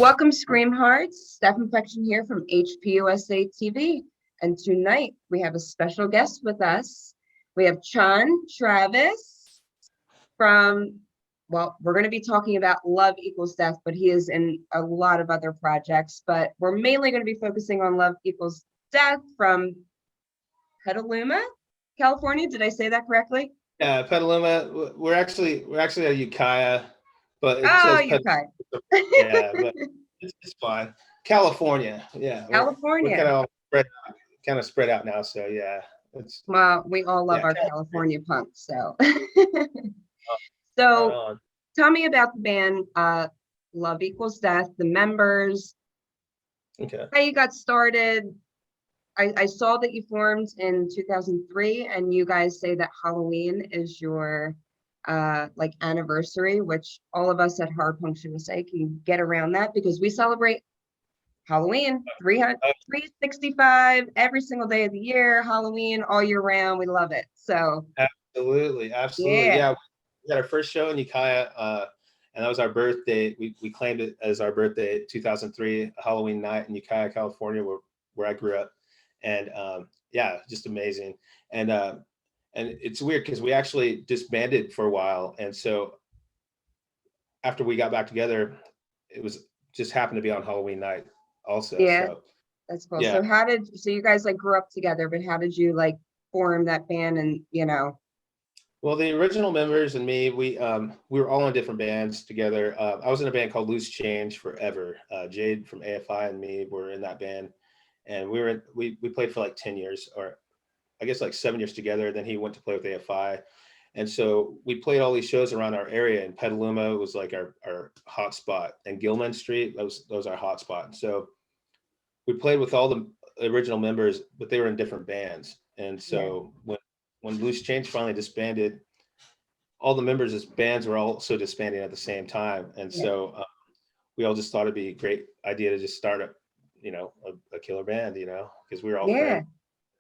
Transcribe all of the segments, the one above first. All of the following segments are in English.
Welcome, Screamhearts. Steph Infection here from HPUSA TV. And tonight we have a special guest with us. We have Chon Travis from, well, we're going to be talking about Love Equals Death, but he is in a lot of other projects. But we're mainly going to be focusing on Love Equals Death from Petaluma, California. Did I say that correctly? Yeah, Petaluma. We're actually at Ukiah, but it Oh, says you Petaluma. Yeah, but it's fine. California. Yeah, we're California. kind of spread out now. So yeah, it's Well, we all love yeah, our California. California punk, so. Right So on. tell me about the band Love Equals Death, the members, Okay. how you got started. I saw that you formed in 2003, and you guys say that Halloween is your like anniversary, which all of us at Hard Punk USA can get around that because we celebrate Halloween 365 every single day of the year, Halloween all year round. We love it. So Absolutely. yeah, Yeah, we had our first show in Ukiah, and that was our birthday. We claimed it as our birthday, 2003 Halloween night in Ukiah, California, where I grew up, and yeah, just amazing. And it's weird because we actually disbanded for a while, and so after we got back together, it was just happened to be on Halloween night also. yeah. So That's cool. yeah. So you guys like grew up together, but how did you like form that band and Well, the original members and me, we were all in different bands together. I was in a band called Loose Change forever. Jade from AFI and me were in that band, and we played for like 10 years, or I guess like 7 years together. Then he went to play with AFI, and so we played all these shows around our area. In Petaluma was like our hot spot, and Gilman Street that was our hot spot. And so we played with all the original members, but they were in different bands. And yeah, so when Loose Change finally disbanded, all the members of bands were also disbanding at the same time. And yeah, so we all just thought it'd be a great idea to just start a killer band, because we were all yeah, friends,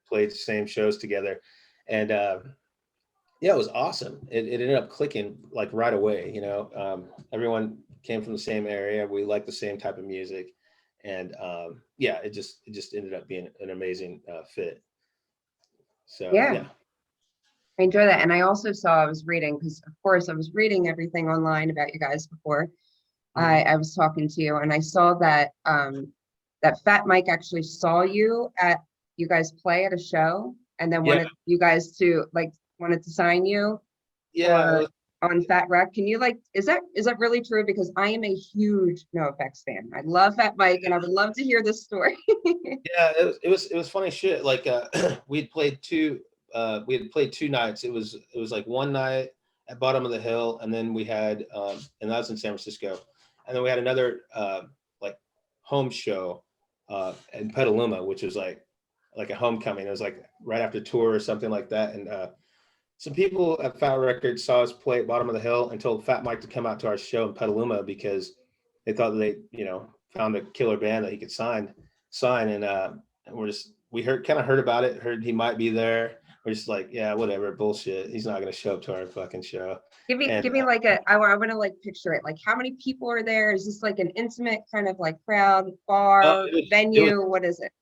played the same shows together. And yeah, it was awesome. It ended up clicking like right away. Everyone came from the same area. We liked the same type of music. And yeah, it just ended up being an amazing fit. So yeah. yeah. I enjoy that. And I also saw I was reading because of course I was reading everything online about you guys before Mhm. I was talking to you, and I saw that that Fat Mike actually saw you guys play at a show and then Yeah, wanted you guys to like wanted to sign you yeah. for on Fat Wreck. Can you like is that really true? Because I am a huge NoFX fan. I love Fat Mike and I would love to hear this story. Yeah, it was funny shit. Like we had played two nights. It was like one night at Bottom of the Hill, and then we had and that was in San Francisco, and then we had another like home show in Petaluma, which was like a homecoming. It was like right after tour or something like that, and some people at Fat Records saw us play at Bottom of the Hill and told Fat Mike to come out to our show in Petaluma because they thought they found a killer band that he could sign, and we heard about it, heard he might be there. We're just like, yeah, whatever, bullshit, he's not going to show up to our fucking show. And Give me like I want to like picture it. Like how many people are there? Is this like an intimate kind of like crowd, bar, it was venue? What is it?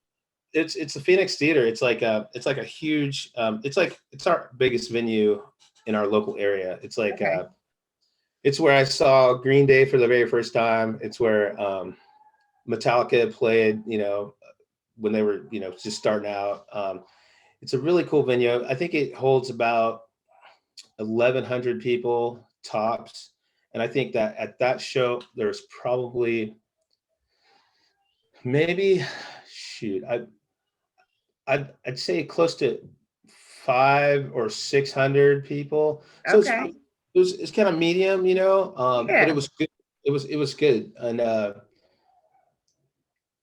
it's the Phoenix Theater. It's like a huge it's our biggest venue in our local area. It's like Okay. it's where I saw Green Day for the very first time. It's where Metallica played, when they were, just starting out. It's a really cool venue. I think it holds about 1,100 people tops. And I think that at that show, there's probably maybe, shoot, I'd say close to 500 or 600 people. So Okay. it's kind of medium, but it Yeah. was good. It was good.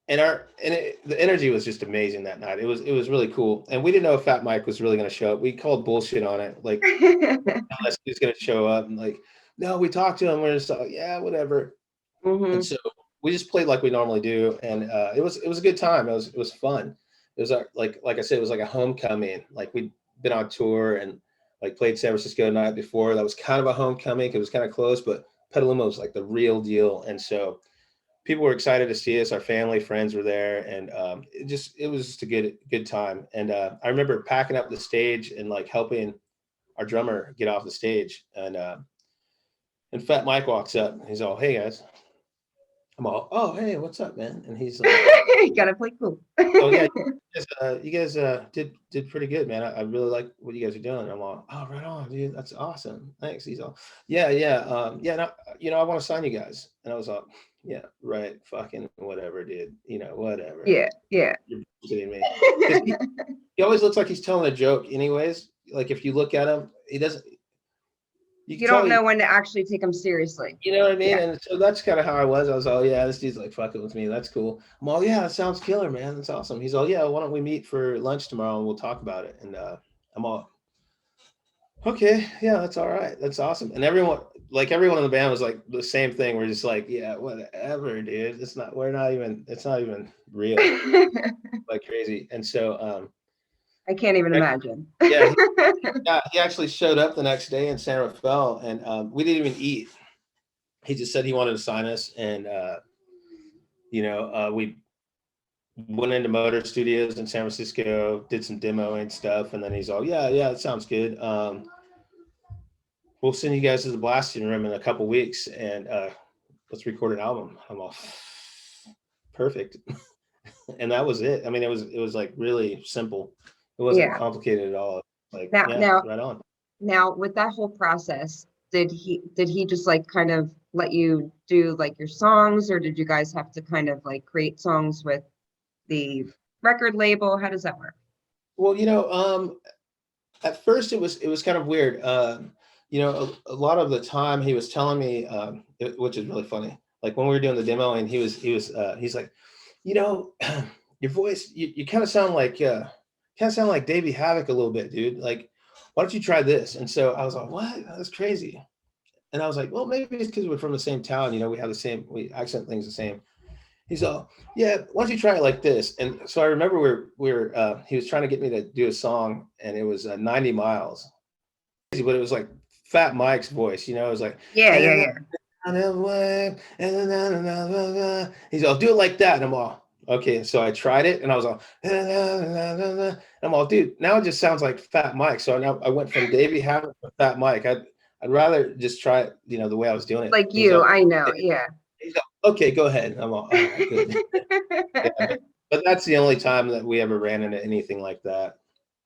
The energy was just amazing that night. It was really cool, and we didn't know if Fat Mike was really going to show up. We called bullshit on it, like unless he's going to show up, and like, no, we talked to him. We're just like, yeah, whatever. And hmm so we just played like we normally do, and it was a good time. It was fun. It was like I said, it was like a homecoming. Like we'd been on tour and like played San Francisco the night before. That was kind of a homecoming because it was kind of close, but Petaluma was like the real deal, and so people were excited to see us. Our family, friends were there, and it was just a good time. And I remember packing up the stage and like helping our drummer get off the stage, and Fat Mike walks up. He's all, "Hey guys." I'm all, "Oh hey, what's up, man?" And he's like, You gotta play cool. "Oh yeah, you guys did pretty good, man. I really like what you guys are doing." I'm all, "Oh right on, dude. That's awesome. Thanks." He's all, "Yeah, yeah, yeah. No, I want to sign you guys." And I was all, "Yeah, right. Fucking whatever, dude. Whatever. Yeah, yeah. You're kidding me." Because he always looks like he's telling a joke, anyways. Like if you look at him, he doesn't. You can You tell don't he, know when to actually take them seriously. you know what I mean? Yeah. And so that's kind of how I was. I was all, "Yeah, this dude's like fucking with me. That's cool." I'm all, "Yeah, that sounds killer, man. That's awesome." He's all, "Yeah, why don't we meet for lunch tomorrow and we'll talk about it?" And I'm all, "Okay, yeah, that's all right. That's awesome." And everyone in the band was like the same thing. We're just like, "Yeah, whatever, dude. It's not even real, like crazy." And so, I can't even imagine. yeah, he actually showed up the next day in San Rafael, and we didn't even eat. He just said he wanted to sign us, and we went into Motor Studios in San Francisco, did some demoing stuff, and then he's all, "Yeah, yeah, that sounds good. We'll send you guys to the blasting room in a couple weeks, and let's record an album." I'm all, "Perfect." And that was it. I mean, it was like really simple. It wasn't Yeah. complicated at all. Like, Now, yeah, now, right on. now, with that whole process, did he just like kind of let you do like your songs, or did you guys have to kind of like create songs with the record label? How does that work? Well, at first it was kind of weird. A lot of the time he was telling me, which is really funny. Like when we were doing the demo, and he's like, you know, "Your voice, you kind of sound like Davey Havoc a little bit, dude. Like, why don't you try this?" And so I was like, "What? That's crazy." And I was like, "Well, maybe it's because we're from the same town. We have we accent things the same." He's all, "Yeah, why don't you try it like this?" And so I remember he was trying to get me to do a song, and it was 90 miles, but it was like Fat Mike's voice. It was like, Yeah, and yeah, then yeah. he's all, "Do it like that." And I'm all, "Okay." So I tried it, and I was all, and I'm all, "Dude, now it just sounds like Fat Mike." So now I went from Davey Havok to Fat Mike. I'd rather just try it, the way I was doing it. Like you, I know. Yeah. He's all, "Okay, go ahead." And I'm all right, good. Yeah, but that's the only time that we ever ran into anything like that.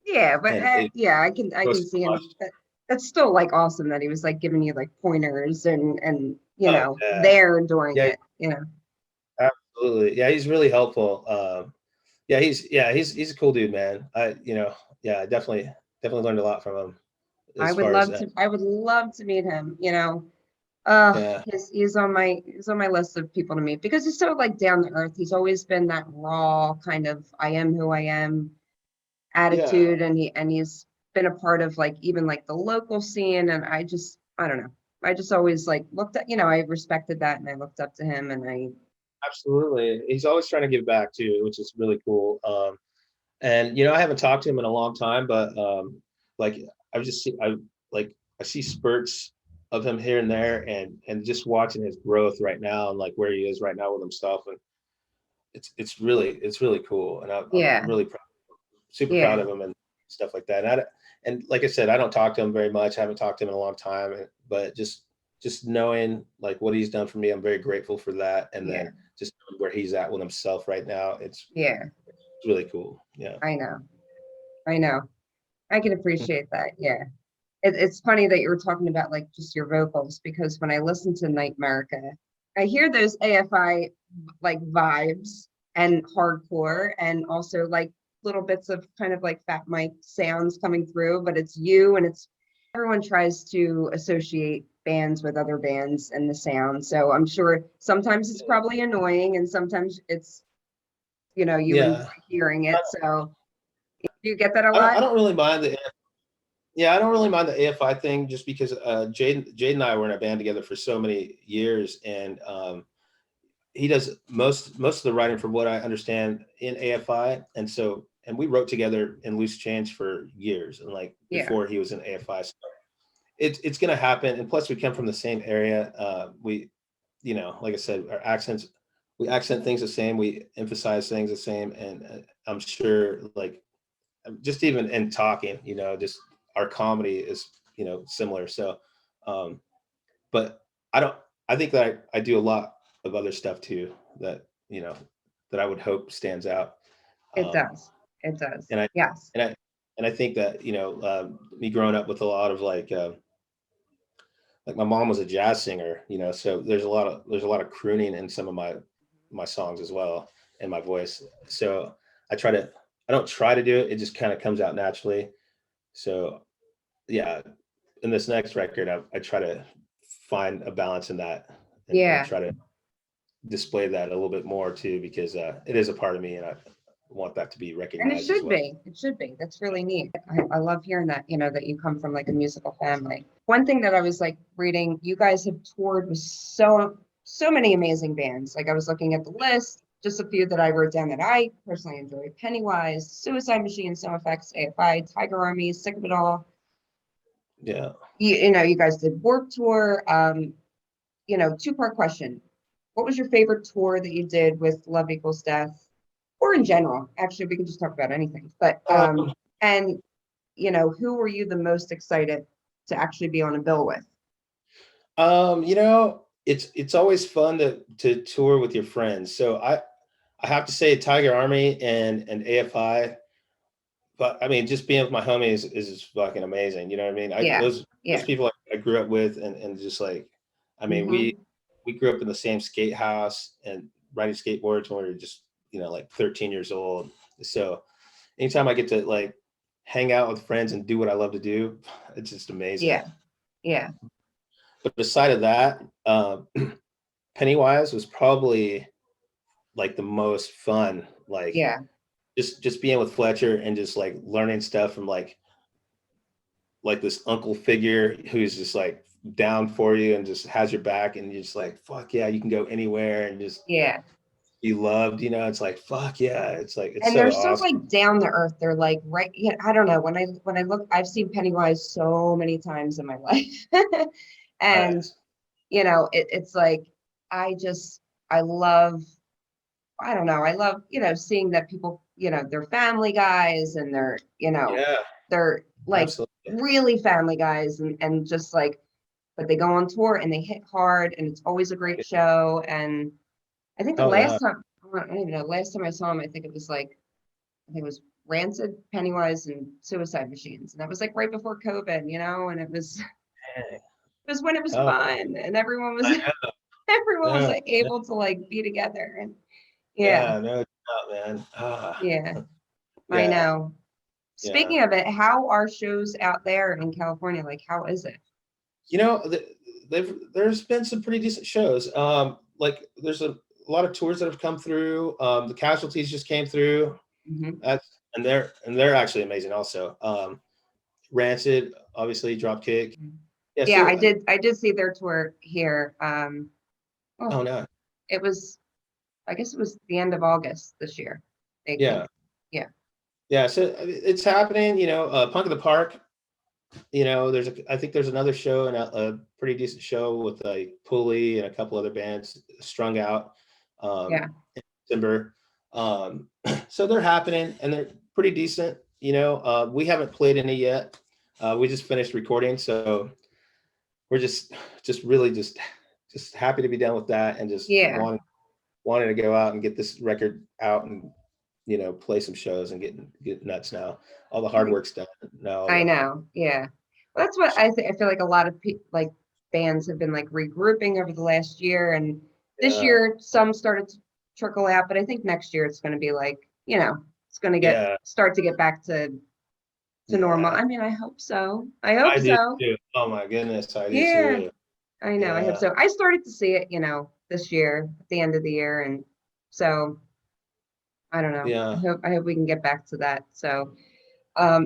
Yeah, but And it yeah, I can was see much. him. That's still like awesome that he was like giving you like pointers and Oh yeah, there during yeah, it. absolutely. Yeah, he's really helpful. Yeah, he's a cool dude, man. Yeah, I definitely learned a lot from him I as would far as love that. to I would love to meet him. Yeah, He's on my list of people to meet because he's so like down to earth. He's always been that raw kind of I am who I am yeah, attitude, and he's been a part of like even like the local scene, and I don't know. I just always like looked at, I respected that and I looked up to him, and I absolutely. He's always trying to give back too, which is really cool. And I haven't talked to him in a long time, but like I see spurts of him here and there, and just watching his growth right now, and like where he is right now with himself, and it's really cool, and I'm yeah, really super proud yeah. of him and stuff like that. And like I said, I don't talk to him very much. I haven't talked to him in a long time, but just knowing like what he's done for me, I'm very grateful for that. And Yeah, then just knowing where he's at with himself right now, it's yeah. really cool. Yeah. I know. I know. I can appreciate that. Yeah. It's funny that you were talking about like just your vocals, because when I listen to Night America, I hear those AFI like vibes and hardcore, and also like little bits of kind of like Fat Mike sounds coming through, but it's you, and it's everyone tries to associate bands with other bands and the sound. So I'm sure sometimes it's probably annoying, and sometimes it's, you enjoy Yeah. hearing it. So do you get that a I lot? don't really mind the Yeah, I don't really mind the AFI thing, just because Jade and I were in a band together for so many years, and he does most of the writing, from what I understand, in AFI, and we wrote together in Loose Change for years, and like Yeah. before he was in AFI. So it's gonna happen, and plus we come from the same area. We, like I said, our accents, we accent things the same, we emphasize things the same, and I'm sure like just even in talking, you know, just our comedy is, you know, similar. So, um, but I don't. I think that I do a lot of other stuff too that, you know, that I would hope stands out. It Um, does. It does. and I Yes. and I and I think that, you know, me growing up with a lot of like my mom was a jazz singer, you know, so there's a lot of crooning in some of my songs as well, and my voice. So I try to I don't try to do it; it just kind of comes out naturally. So yeah, in this next record, I try to find a balance in that, and Yeah. try to display that a little bit more too, because it is a part of me, and I want that to be And it recognized as should well. be. It should be. That's really neat. I love hearing that, you know, that you come from like a musical family. One thing that I was like reading, you guys have toured with so many amazing bands. Like I was looking at the list, just a few that I wrote down that I personally enjoy. Pennywise, Suicide Machine, No Effects, AFI, Tiger Army, Sick of It All. Yeah. You know, you guys did Warped Tour. You know, two-part question. What was your favorite tour that you did with Love Equals Death? Or in general, actually, we can just talk about anything. But Um, and you know, who were you the most excited to actually be on a bill with? you know, it's always fun to tour with your friends. So I have to say Tiger Army and AFI, but I mean, just being with my homies is fucking amazing. You know what I mean? Yeah, Those yeah. people I grew up with, and just like, I mean, Hmm. we grew up in the same skate house and riding skateboards when we were just, you know, like 13 years old. So anytime I get to like hang out with friends and do what I love to do, it's just amazing. Yeah, yeah, But beside of that, Pennywise was probably like the most fun. Like yeah. just being with Fletcher and just like learning stuff from like this uncle figure who's just like down for you and just has your back, and you're just like, fuck yeah, you can go anywhere and just Yeah. be loved, you know. It's like, fuck yeah, it's like, it's And they're so so awesome. like down to earth. They're like right. Yeah, I don't know. When I look, I've seen Pennywise so many times in my life, and Right. you know, it's like I just I love. I don't know. I love, you know, seeing that people, you know, they're family guys and they're, you know, Yeah, they're like absolutely. really family guys and just like, but they go on tour and they hit hard and it's always a great show. And I think the Oh yeah. last time, I don't even know, last time I saw him, I think it was like, I think it was Rancid, Pennywise, and Suicide Machines. And that was like right before COVID, you know, and Dang. it was when it was Oh, fun and everyone was, I everyone was know. like No, able to like be together. And yeah, yeah, no doubt, man. yeah, I Yeah, know. yeah. Speaking of it, how are shows out there in California? Like, how is it? You know, there's been some pretty decent shows. Like there's a lot of tours that have come through. The Casualties just came through. Hmm. That's and they're actually amazing also. Rancid, obviously, Dropkick. Yeah, Yeah, so I did see their tour here. Oh, oh no. it was, I guess it was the end of August this year. They came. Yeah. Yeah, Yeah, so it's happening, you know, Punk in the Park, you know, I think there's another show, and a pretty decent show with like Pulley and a couple other bands, Strung Out, yeah, in December. So they're happening and they're pretty decent. You know, we haven't played any yet. We just finished recording, so we're just really just happy to be done with that, and just yeah. wanting to go out and get this record out, and, you know, play some shows and get nuts now. All the hard work's done now. All I the know. Yeah. Well, that's what I think. I feel like a lot of like bands have been like regrouping over the last year, and this yeah, year some started to trickle out, but I think next year it's going to be like, you know, it's going to get yeah, start to get back to normal. yeah. I mean, I hope so. I hope I do so. too. Oh my goodness, I do Yeah, too. I know. I hope Yeah, so. I started to see it, you know, this year at the end of the year, and so I don't know. yeah. I hope we can get back to that. So,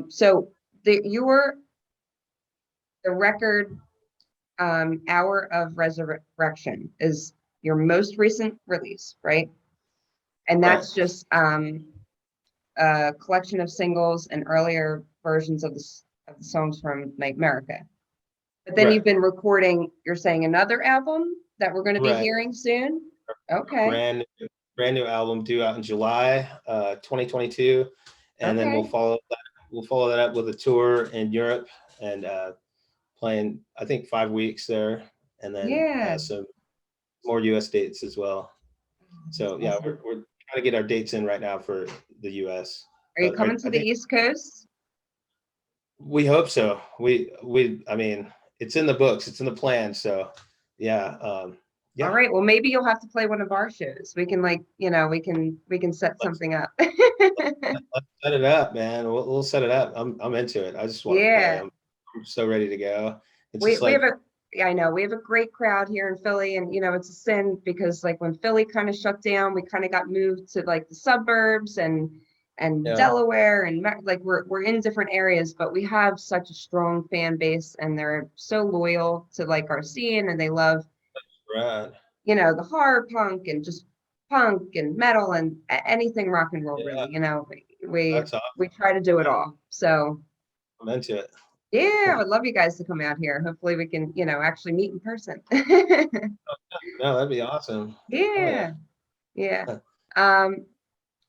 so the record Hour of Resurrection is your most recent release, right? And Right, that's just a collection of singles and earlier versions of the songs from like America. But then right, you've been recording, you're saying another album that we're going to be right. hearing soon. Okay. brand new album due out in July 2022, and then Okay. we'll follow that up with a tour in Europe and playing I think 5 weeks there, and then Yeah. some more US dates as well. So yeah, Awesome. we're trying to get our dates in right now for the US, Are you but coming to I the think East Coast? we hope so. We I mean, it's in the books, it's in the plan. So yeah, All yeah. right. Well, maybe you'll have to play one of our shows. We can like, we can set Let's something up. let's set it up, man. We'll set it up. I'm into it. I just want to play. Yeah. I'm so ready to go. It's We just we have like a yeah, I know we have a great crowd here in Philly, and it's a sin because like when Philly kind of shut down, we kind of got moved to like the suburbs and yeah, Delaware and like we're in different areas, but we have such a strong fan base, and they're so loyal to like our scene, and they love right. the horror punk and just punk and metal and anything rock and roll Yeah, really. We that's awesome. we try to do it Yeah, all. So I'm into it. yeah, I would love you guys to come out here. Hopefully we can, actually meet in person. No, that'd be awesome. Oh yeah. Yeah, yeah. Um,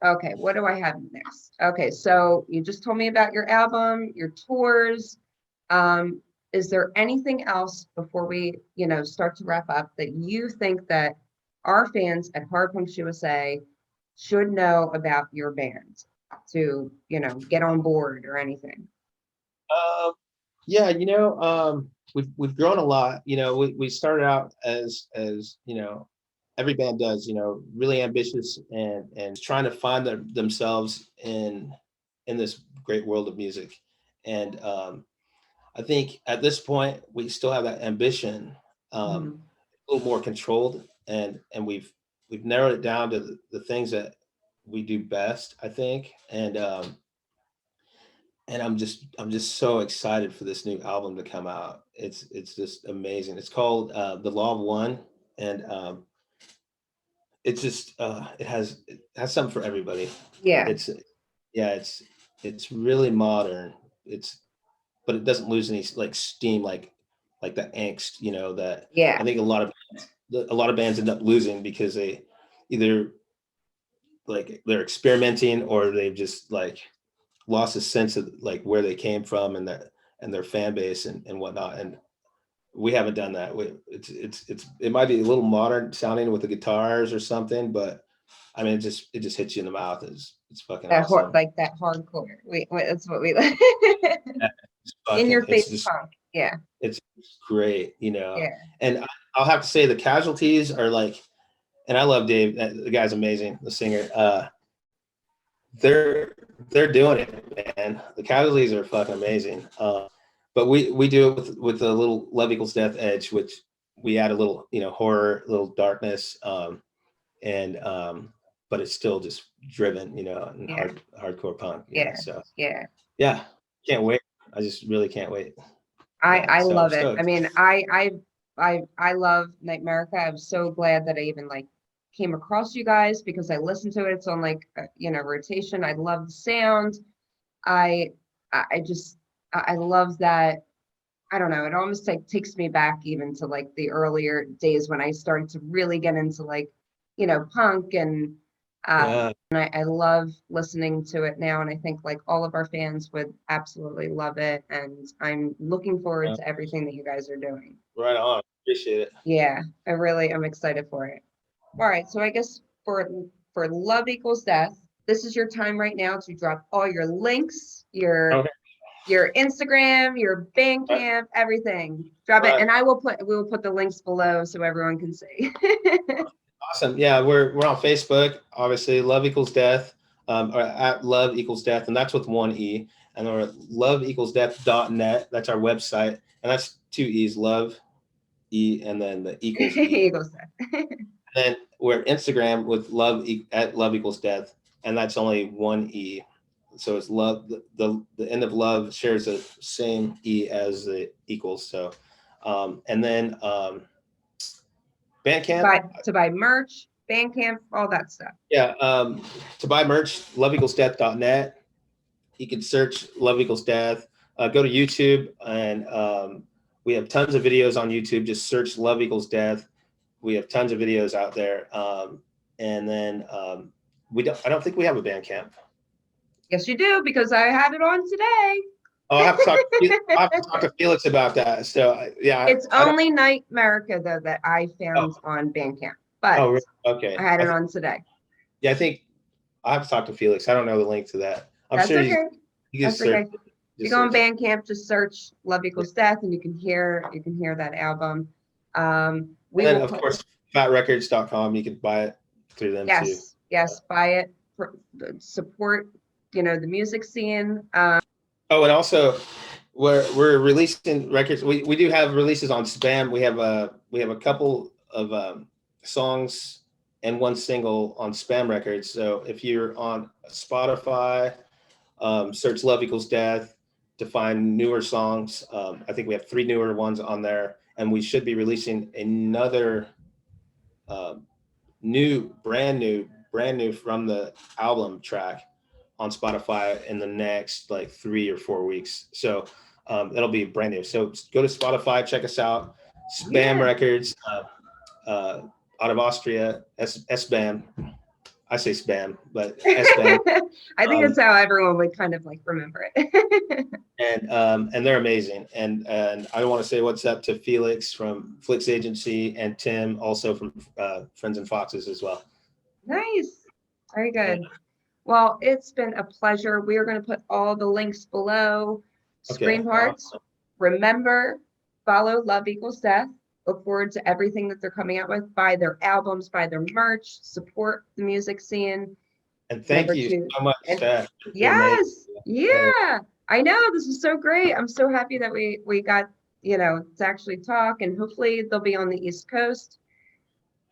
okay, what do I have next? Okay, so you just told me about your album, your tours. Um, is there anything else before we, start to wrap up that you think that our fans at Hard Punks USA should know about your band to, get on board or anything? Um, yeah, we've grown a lot. We started out as every band does. Really ambitious and trying to find themselves in this great world of music. And I think at this point we still have that ambition, Mhm. a little more controlled, and we've narrowed it down to the things that we do best, I think. And I'm just so excited for this new album to come out. It's just amazing. It's called The Law of One, and it's just it has something for everybody. Yeah, It's yeah, it's really modern. It's but it doesn't lose any like steam like the angst, that I yeah, think a lot of bands end up losing because they either like they're experimenting or they've just like lost a sense of like where they came from and their fan base and whatnot. And we haven't done that. It might be a little modern sounding with the guitars or something, but I mean it just hits you in the mouth. It's fucking awesome. like that hardcore. That's what we like. Yeah, In your it's face just punk. Yeah, it's great, yeah. and I'll have to say the Casualties are like, and I love Dave, the guy's amazing, the singer. They're they're doing it, man. The Casualties are fucking amazing. But we do it with a little love equals death edge, which we add a little horror, a little darkness, and but it's still just driven, and Yeah, hardcore punk. yeah, So yeah. yeah, can't wait. I just really can't wait. I Yeah, I so I'm love it. I stoked. mean, I love Nightmarica. I'm so glad that I even like came across you guys because I listened to it. It's on like rotation. I love the sound. I I just I love that. I don't know. It almost like takes me back even to like the earlier days when I started to really get into like, punk Yeah, and I love listening to it now. And I think like all of our fans would absolutely love it. And I'm looking forward yeah, to everything that you guys are doing. right on. Appreciate it. Yeah, I'm excited for it. All right. So I guess for Love Equals Death, this is your time right now to drop all your links, Okay. your Instagram, your Right. Bandcamp, everything. Drop it, Right. and we will put the links below so everyone can see. Awesome. Yeah, we're on Facebook, obviously. Love Equals Death, or at Love Equals Death, and that's with one E. And we're at loveequalsdeath.net. That's our website, and that's two E's, love E, and then the equals E. Eagles. And then we're Instagram with at Love Equals Death, and that's only one E. So it's love. The end of love shares the same E as the equals. So, and then Bandcamp. To buy merch, Bandcamp, all that stuff. Yeah, to buy merch, loveequalsdeath.net. You can search Love Equals Death. Go to YouTube, and we have tons of videos on YouTube. Just search Love Equals Death. We have tons of videos out there. And then I don't think we have a Bandcamp. Yes, you do, because I had it on today. Oh, I have to talk. I have to talk to Felix about that. So yeah, It's only Night America though that I found Oh. on Bandcamp, but Oh, really? Okay. I had it on today. Yeah, I think I have to talk to Felix. I don't know the link to that. I'm That's sure okay. you can That's search. okay. You go on Bandcamp, just search "Love Equals Death," and you can hear that album. We And then, will of course, fatrecords.com. You can buy it through them too. Yes, buy it. Support, the music scene. Oh, and also, we're releasing records. We do have releases on SBÄM. We have a couple of songs and one single on SBÄM Records. So if you're on Spotify, search "Love Equals Death" to find newer songs. I think we have 3 newer ones on there, and we should be releasing another brand new from the album track on Spotify in the next like 3 or 4 weeks. So that'll be brand new. So go to Spotify, check us out. SBÄM Records, out of Austria, SBÄM. I say SBÄM, but SBÄM. I think that's how everyone would kind of like remember it. And they're amazing. And I want to say what's up to Felix from Flix Agency and Tim also from Friends and Foxes as well. Nice. Very good. Well, it's been a pleasure. We are going to put all the links below. Screamhearts. Awesome. Remember, follow Love Equals Death. Look forward to everything that they're coming out with. Buy their albums, buy their merch, support the music scene. And thank you so much, Steph. Yes. Yeah. I know. This is so great. I'm so happy that we got, to actually talk, and hopefully they'll be on the East Coast.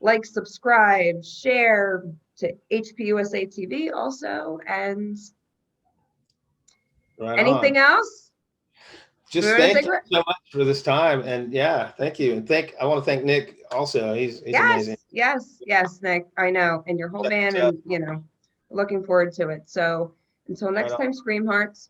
Like, subscribe, share to HPUSA TV also. And anything else? Just thank you so much for this time. And yeah, thank you. And I want to thank Nick also. He's amazing. Yes, Nick. I know. And your whole band, and looking forward to it. So until next time, Screamhearts.